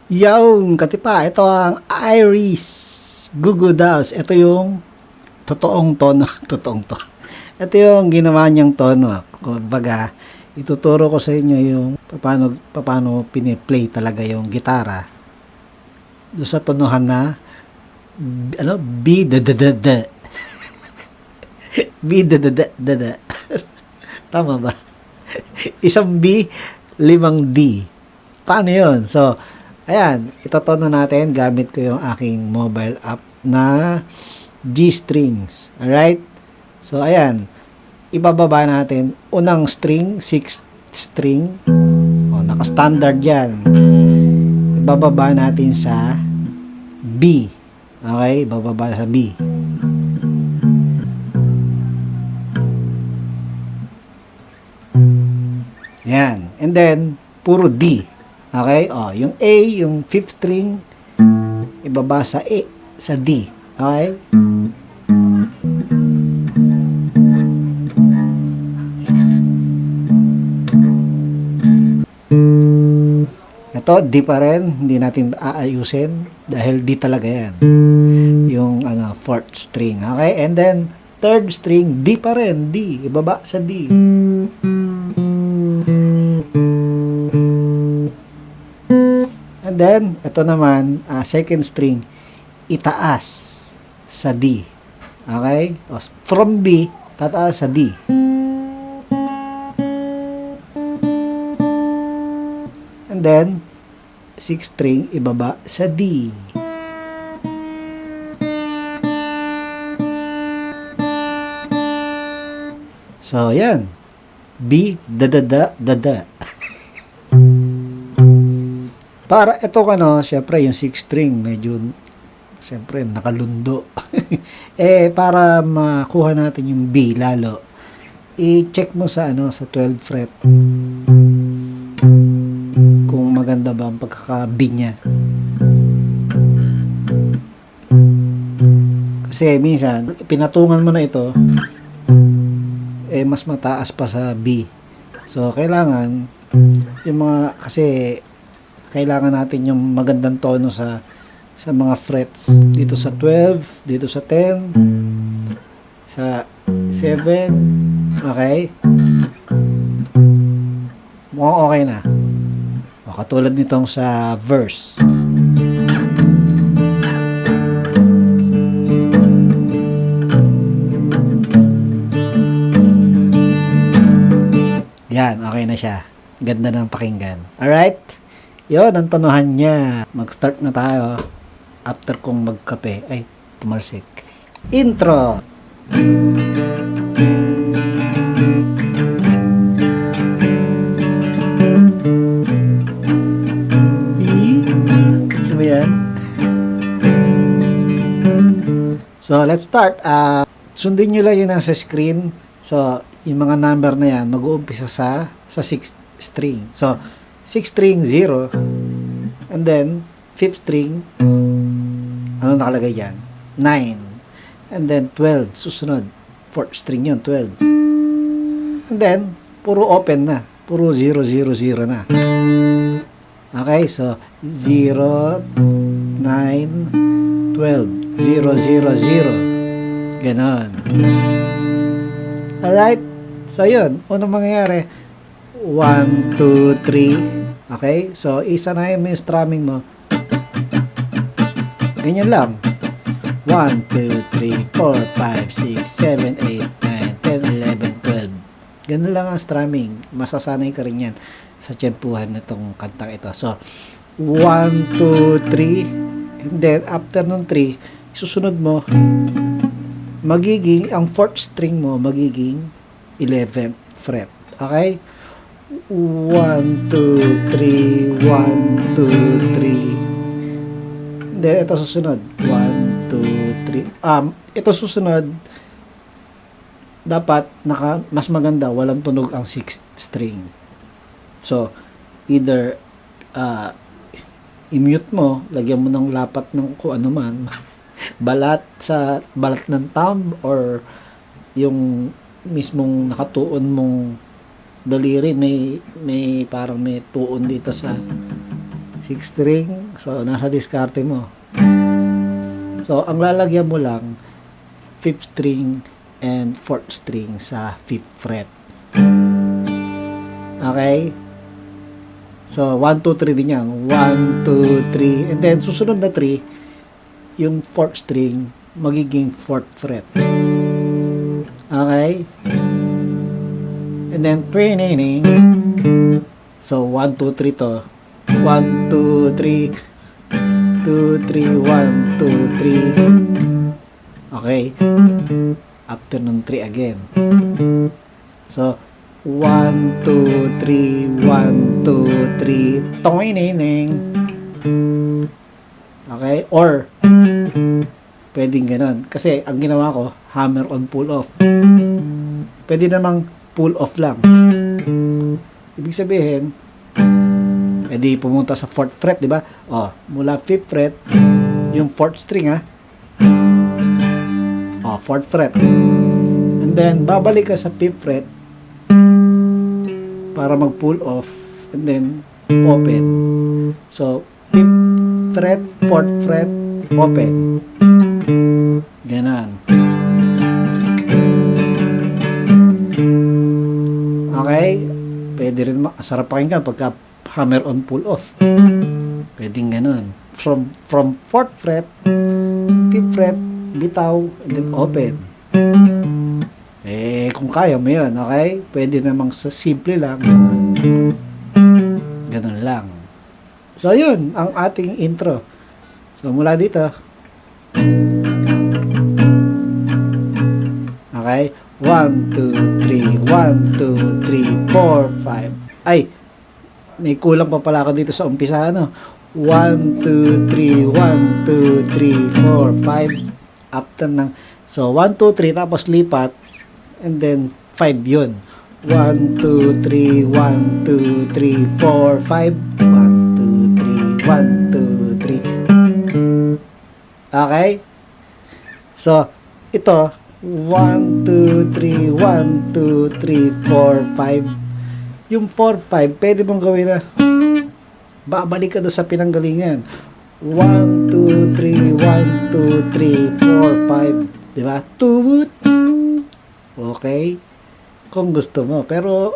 Yawn, katipa, ito ang Iris Goo Goo Dolls. Ito yung totoong tono, totoong tono. Ito yung ginawa niyang tono. Kumbaga, ituturo ko sa inyo yung paano piniplay talaga yung gitara. Doon sa tonohan na B da da da da. B da da da da da. Tama ba? Isang B, 5 D. Paano yun? So, ayan, itotono natin gamit ko yung aking mobile app na G-Strings. Alright? So, ayan, ibababa natin. Unang string, 6th string. O, naka-standard yan. Ibababa natin sa B. Okay? Ibababa sa B. Yan. And then, puro D. Okay? O, yung A, yung 5th string, ibaba sa A, sa D. Okay? Ito, D pa rin. Hindi natin aayusin dahil D talaga yan. Yung 4th string. Okay? And then, 3rd string, D pa rin. D. Ibaba sa D. And then, ito naman, second string, itaas sa D. Okay? O, from B, tataas sa D. And then, sixth string, ibaba sa D. So, yan. B, da da da da da. Para ito syempre yung 6th string medyo syempre nakalundo. Para makuha natin yung B lalo, i-check mo sa sa 12th fret. Kung maganda ba ang pagkaka-B niya. Kasi minsan pinatungan mo na ito mas mataas pa sa B. So kailangan yung mga kailangan natin yung magandang tono sa mga frets. Dito sa 12, dito sa 10, sa 7. Okay? Mukhang okay na. O, katulad nitong sa verse. Yan, okay na siya. Ganda ng pakinggan. Alright? Yun, ang tonohan niya. Mag-start na tayo. After kong magkape. Ay, tumalsik. Intro! Gusto mo yan? So, let's start. Sundin nyo lang yun sa screen. So, yung mga number na yan, mag-uumpisa sa 6th string. So, 6th string, 0. And then, 5th string, ano nakalagay dyan? 9. And then, 12. Susunod. 4th string yun, 12. And then, puro open na. Puro 0, 0, 0 na. Okay, so, 0, 9, 12. 0, 0, 0. Ganon. Alright? So, yun. Unang mangyayari, 1, 2, 3. Okay? So, isanayin mo yung strumming mo. Ganyan lang. 1, 2, 3, 4, 5, 6, 7, 8, 9, 10, 11, 12. Ganun lang ang strumming. Masasanay ka rin yan sa tiyempuhan nitong kantang ito. So, 1, 2, 3. And then, after nung 3, susunod mo, ang 4th string mo, magiging 11th fret. Okay? 1, 2, 3, 1, 2, 3. Then, ito susunod. 1, 2, 3. Ito susunod, dapat mas maganda, walang tunog ang 6th string. So, either i-mute mo, lagyan mo ng lapat ng kung ano man, balat ng thumb, or yung mismong nakatuon mong daliri, may parang may tuon dito sa 6 string. So, nasa diskarte mo. So, ang lalagyan mo lang, 5th string and 4th string sa 5th fret. Okay? So, 1, 2, 3 din yan. 1, 2, 3. And then, susunod na 3, yung 4th string, magiging 4th fret. Okay? And then, twinning. So, 1, 2, 3 to. 1, 2, 3. 2, 3, 1, 2, 3. Okay. After nung 3 again. So, 1, 2, 3, 1, 2, 3. Twinning. Okay? Or, pwedeng ganun. Kasi, ang ginawa ko, hammer on pull off. Pwede namang pull off lang. Ibig sabihin, edi pumunta sa 4th fret, di ba? O, mula 5th fret, yung 4th string, ha? O, 4th fret. And then, babalik ka sa 5th fret para mag-pull off and then open. So, 5th fret, 4th fret, open. Ganon. Okay? Pwede rin sarap pakinggan pagka hammer on pull off. Pwedeng ganun. From 4th fret, 5th fret, bitaw, and then open. Eh, kung kaya mo yun, okay? Pwede namang sa simple lang. Ganun lang. So, yun, ang ating intro. So, mula dito. Okay? 1, 2, 3, 1, 2, 3, 4, 5. Ay, may kulang pa pala ako dito sa umpisa, ano? 1, 2, 3, 1, 2, 3, 4, 5. After ng, so, 1, 2, 3, tapos lipat, and then 5 yun. 1, 2, 3, 1, 2, 3, 4, 5. 1, 2, 3, 1, 2, 3. Okay? So, ito, 1, 2, 3, 1, 2, 3, 4, 5. Yung 4, 5, pwede mong gawin na babalik ka doon sa pinanggalingan. 1, 2, 3, 1, 2, 3, 4, 5. Diba? Tuwut. Okay? Kung gusto mo. Pero,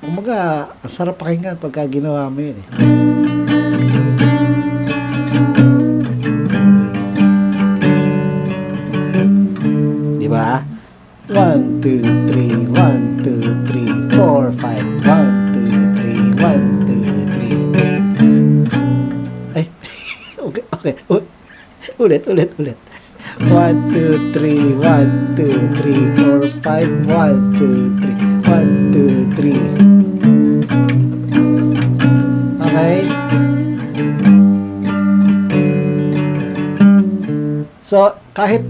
umaga, ang sarap pakinggan pagka ginawa mo yun eh. Diba? 1, 2, 3, 1, 2, 3, 4, 5. 1, 2, 3, 1, 2, 3. Ay, okay. Ulit. 1, 2, 3, 1, 2, 3, 4, 5. 1, 2, 3. Okay? So, kahit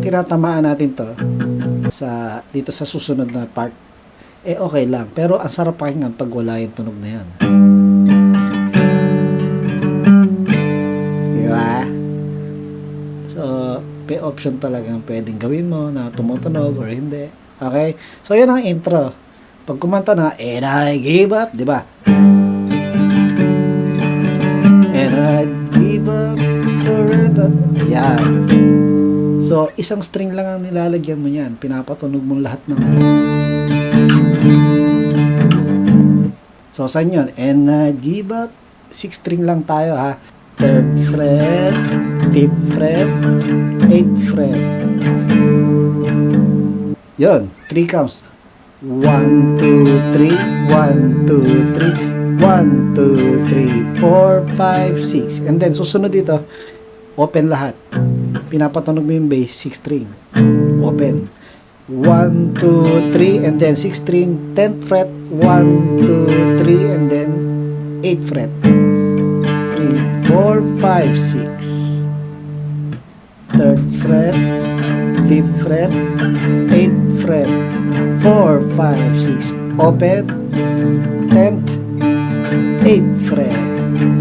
tinatamaan natin to dito sa susunod na part, eh okay lang. Pero ang sarap pakinggan pag wala yung tunog na yan. Diba? So, may option talagang pwedeng gawin mo na tumutunog or hindi. Okay? So, yan ang intro. Pag kumanta na, and I gave up, di ba? And I give up forever. Yan. So, isang string lang ang nilalagyan mo yan. Pinapatunog mo lahat ng... So, saan yun? And I give up. 6 string lang tayo, ha? 3rd fret, 5th fret, 8th fret. Yun, 3 counts. 1, 2, 3, 1, 2, 3, 1, 2, 3, 4, 5, 6. And then, susunod dito, open lahat. Pinapatunog mo yung bass, 6 string. Open. 1, 2, 3, and then 6 string, 10th fret, 1, 2, 3, and then 8th fret. 3, 4, 5, 6. 3rd fret, 5th fret, 8th fret, 4, 5, 6. Open. 10th, 8th fret,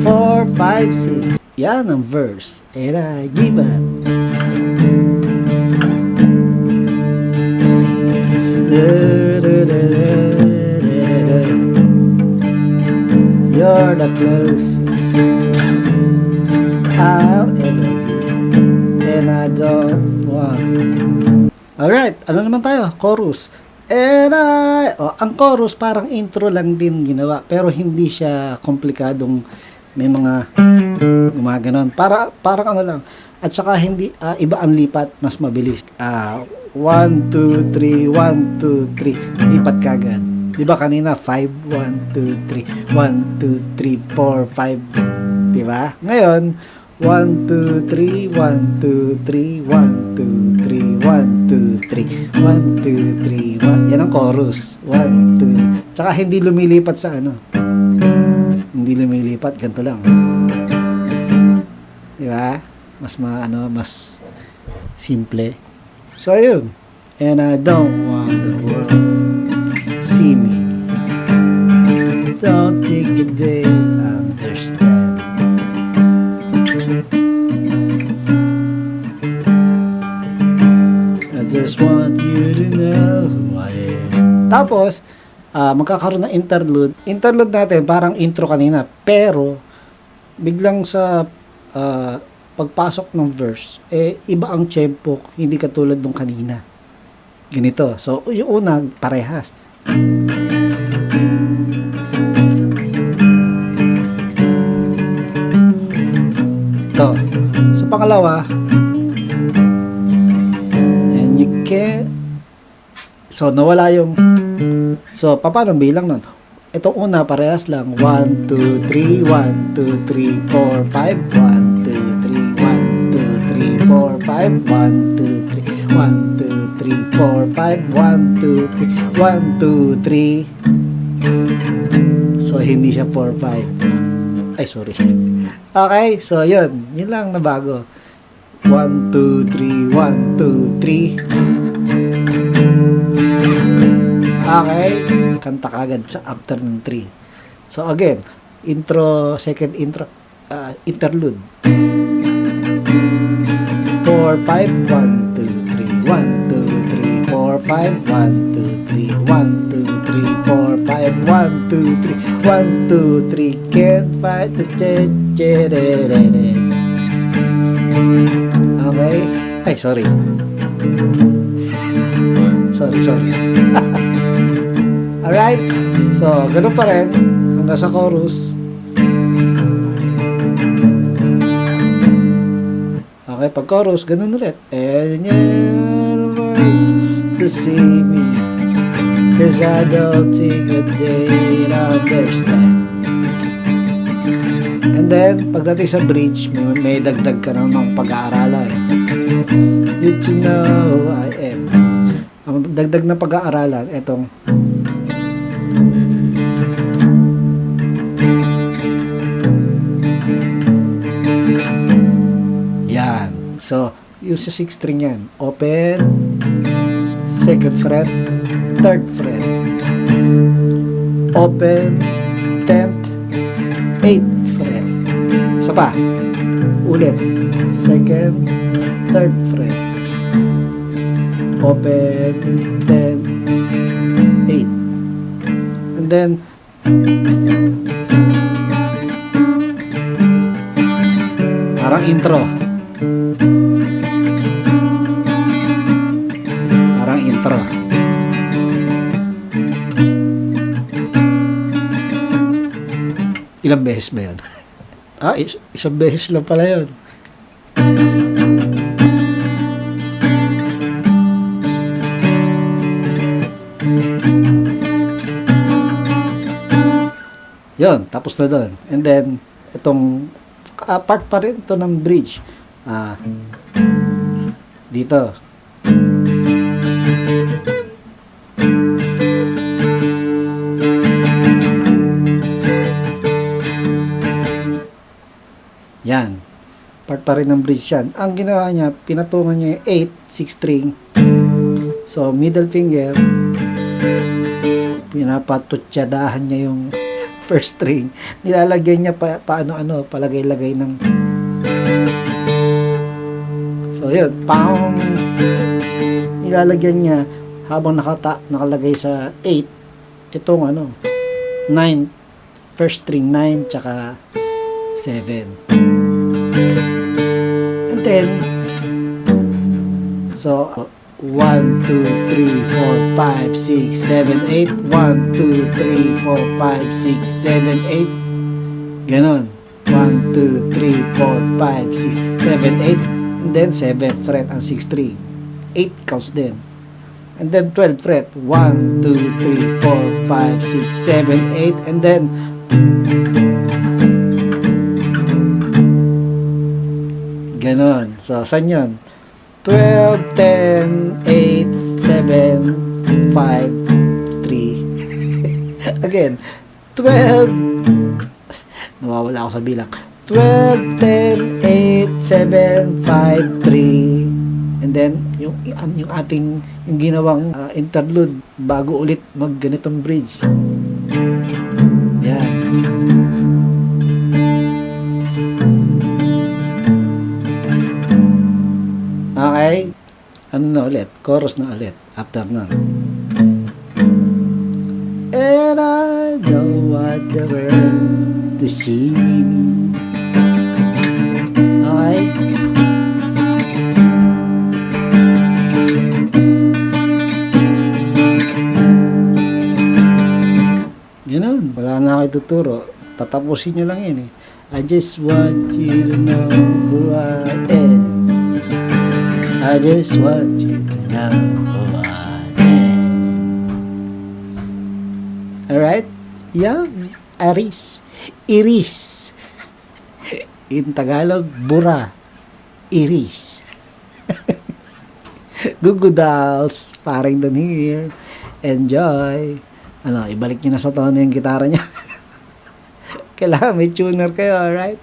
4, 5, 6. Yan ang verse. And I give up. You're the closest I'll ever be, and I don't want. Alright, ano naman tayo? Chorus. Ang chorus parang intro lang din ginawa, pero hindi siya komplikadong may mga gumaganon. Parang ano lang. At saka hindi, iba ang lipat, mas mabilis. 1, 2, 3, 1, 2, 3. Lipat kagad. Di ba kanina 5, 1, 2, 3, 1, 2, 3, 4, 5. Di ba? Ngayon, 1, 2, 3, 1, 2, 3, 1, 2, 3, 1, 2, 3, 1, 2, 3, 1. Yan ang chorus. 1, 2. Tsaka hindi lumilipat sa ano. Hindi lumilipat. Ganito lang. Di ba? Mas simple. So, ayun. And I don't want the world see me. Don't think they understand. I just want you to know who I am. Tapos, magkakaroon ng interlude. Interlude natin, parang intro kanina. Pero, biglang sa pagpasok ng verse, iba ang tempo, hindi katulad nung kanina. Ganito. So, yung una, parehas. Ito. Sa pangalawa, and you can't, so, nawala yung, so, paano bilang nun? Itong una, parehas lang. 1, 2, 3, 1, 2, 3, 4, 5, 1, 2, 4, 5, 1, 2, 3, 1, 2, 3, 4, 5, 1, 2, 3, 1, 2, 3. So, hindi siya 4, 5. Ay, sorry. Okay, so, yun. Yun lang na bago. 1, 2, 3, 1, 2, 3. Okay, kanta kagad sa after ng 3. So, again, intro, second intro, interlude. 4, 5, 1, 2, 3, 1, 2, 3, 4, 5, 1, 2, 3, 1, 2, 3, 4, 5, 1, 2, 3, 1, 2, 3, can't fight the Okay? Ay, sorry. Sorry. Alright? So, ganun pa rin. Hanggang sa chorus. Okay, pag chorus, ganun ulit. And you're to see me, 'cause I don't think that they understand. And then, pagdating sa bridge, may dagdag ka ng pag-aaralan. You to know I am. Ang dagdag na pag-aaralan, etong yan. So, use sa 6 string yan. Open, second fret, third fret. Open, 10th, 8th fret. Isa pa. Ulit. Second, third fret. Open, 10, 8. And then, parang intro. Parang intro. Ilang beses ba yun? Isang beses lang pala yun. Yun, tapos na doon. And then, itong part pa rin ito ng bridge. Dito. Yan. Part pa rin ng bridge yan. Ang ginawa niya, pinatungan niya yung 8, 6 string. So, middle finger, pinapatutsadahan niya yung first string. Nilalagyan niya paano-ano, palagay-lagay ng so yun, pound. Nilalagyan niya habang nakalagay sa 8 itong 9 first string 9 tsaka 7. And then, so, 1, 2, 3, 4, 5, 6, 7, 8. 1, 2, 3, 4, 5, 6, 7, 8. Ganon. 1, 2, 3, 4, 5, 6, 7, 8. And then 7th fret ang 6 string. 8 counts din. And then 12th fret. 1, 2, 3, 4, 5, 6, 7, 8. And then ganon. So, saan yun? 12, 10, 8, 7, 5, 3. Again, 12. Nawawala ako sa bilang. 12, 10, 8, 7, 5, 3. And then, yung ating, yung ginawang interlude bago ulit mag ganitong bridge. Yan. Okay? Ano na ulit? Chorus na ulit. After nun. And I know what the world to see me. Okay? Ganun. Wala na ako ituturo. Tatapusin nyo lang yun eh. I just want you to know who I am. I just want you to know who I am. Alright? Yeah. Aris. Iris. In Tagalog, bura. Iris. Gugudals. Paring dun here. Enjoy. Ano, ibalik nyo na sa tono yung gitara niya. Kailangan may tuner kayo, alright?